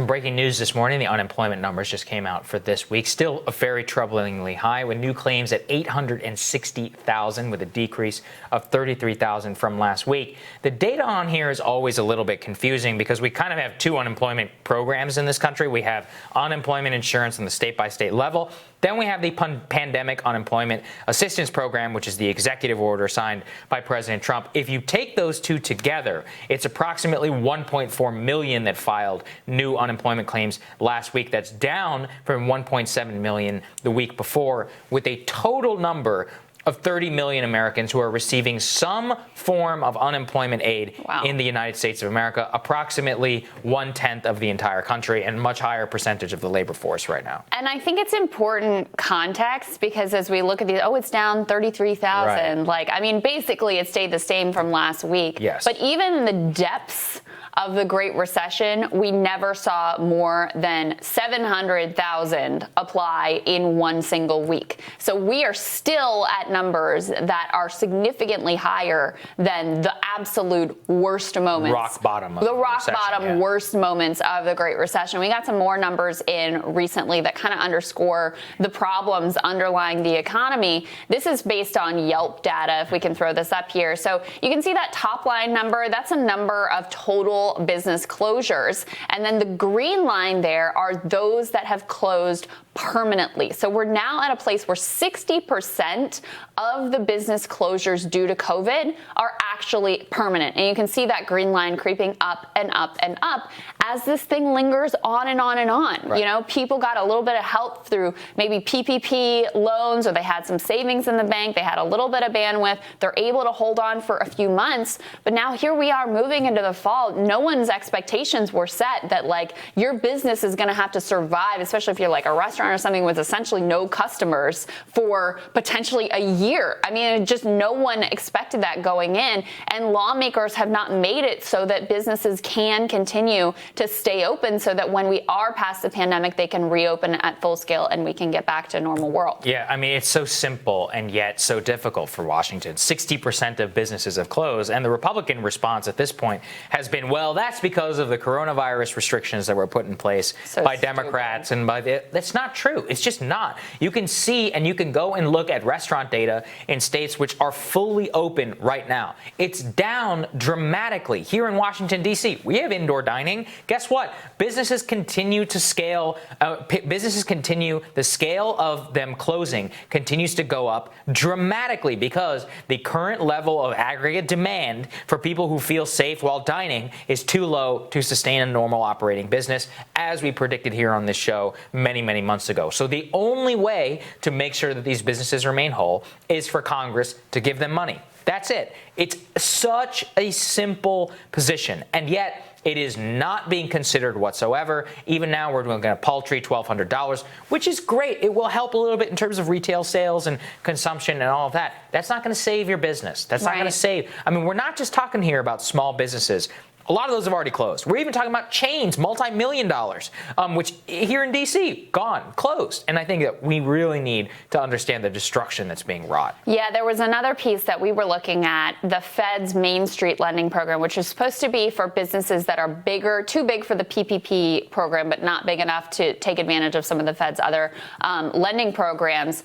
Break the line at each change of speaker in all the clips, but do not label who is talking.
Some breaking news this morning. The unemployment numbers just came out for this week. Still a very troublingly high, with new claims at 860,000, with a decrease of 33,000 from last week. The data on here is always a little bit confusing because we kind of have two unemployment programs in this country. We have unemployment insurance on the state-by-state level. Then we have the Pandemic Unemployment Assistance Program, which is the executive order signed by President Trump. If you take those two together, it's approximately 1.4 million that filed new unemployment claims last week. That's down from 1.7 million the week before, with a total number of 30 million Americans who are receiving some form of unemployment aid in the United States of America, approximately 1/10 of the entire country, and much higher percentage of the labor force right now.
And I think it's important context, because as we look at these, it's down 33,000.
Right.
Basically it stayed the same from last week.
Yes.
But even in the depths of the Great Recession, we never saw more than 700,000 apply in one single week. So we are still at numbers that are significantly higher than the absolute worst moments.
Rock bottom.
The rock bottom worst moments of the Great Recession. We got some more numbers in recently that kind of underscore the problems underlying the economy. This is based on Yelp data, if we can throw this up here. So you can see that top line number, that's a number of total business closures. And then the green line there are those that have closed permanently. So we're now at a place where 60% of the business closures due to COVID are actually permanent. And you can see that green line creeping up and up and up as this thing lingers on and on and on.
Right.
People got a little bit of help through maybe PPP loans, or they had some savings in the bank. They had a little bit of bandwidth. They're able to hold on for a few months. But now here we are moving into the fall. No one's expectations were set that your business is going to have to survive, especially if you're like a restaurant or something with essentially no customers for potentially a year. Just no one expected that going in, and lawmakers have not made it so that businesses can continue to stay open, so that when we are past the pandemic, they can reopen at full scale and we can get back to a normal world.
Yeah, it's so simple and yet so difficult for Washington. 60% of businesses have closed, and the Republican response at this point has been, well, that's because of the coronavirus restrictions that were put in place by Democrats and by that's not true. It's just not. You can see, and you can go and look at restaurant data in states which are fully open right now. It's down dramatically. Here in Washington, D.C., we have indoor dining. Guess what? Businesses continue to scale. The scale of them closing continues to go up dramatically because the current level of aggregate demand for people who feel safe while dining is too low to sustain a normal operating business, as we predicted here on this show many, many months ago. So the only way to make sure that these businesses remain whole is for Congress to give them money. That's it. It's such a simple position, and yet it is not being considered whatsoever. Even now, we're doing a paltry $1,200, which is great. It will help a little bit in terms of retail sales and consumption and all of that. That's not going to save your business. That's not going to save. We're not just talking here about small businesses. A lot of those have already closed. We're even talking about chains, multi-million dollars, which here in D.C., gone, closed. And I think that we really need to understand the destruction that's being wrought.
Yeah, there was another piece that we were looking at, the Fed's Main Street lending program, which is supposed to be for businesses that are bigger, too big for the PPP program, but not big enough to take advantage of some of the Fed's other lending programs.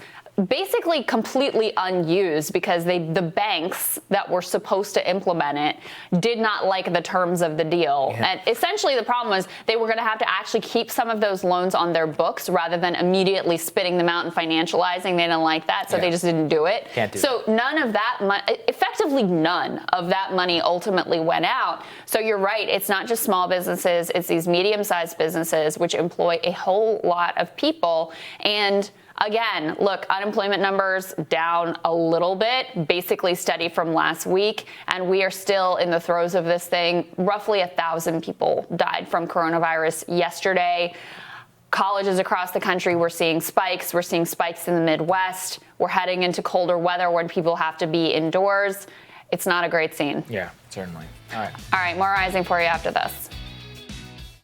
Basically completely unused because the banks that were supposed to implement it did not like the terms of the deal. Yeah. And essentially the problem was they were going to have to actually keep some of those loans on their books rather than immediately spitting them out and financializing. They didn't like that, so they just didn't do it.
Can't do
so
that.
None of that effectively none of that money ultimately went out. So you're right, it's not just small businesses, it's these medium-sized businesses which employ a whole lot of people. And again, look, unemployment numbers down a little bit, basically steady from last week, and we are still in the throes of this thing. Roughly 1,000 people died from coronavirus yesterday. Colleges across the country, we're seeing spikes. We're seeing spikes in the Midwest. We're heading into colder weather when people have to be indoors. It's not a great scene.
Yeah, certainly. All right.
All right, more Rising for you after this.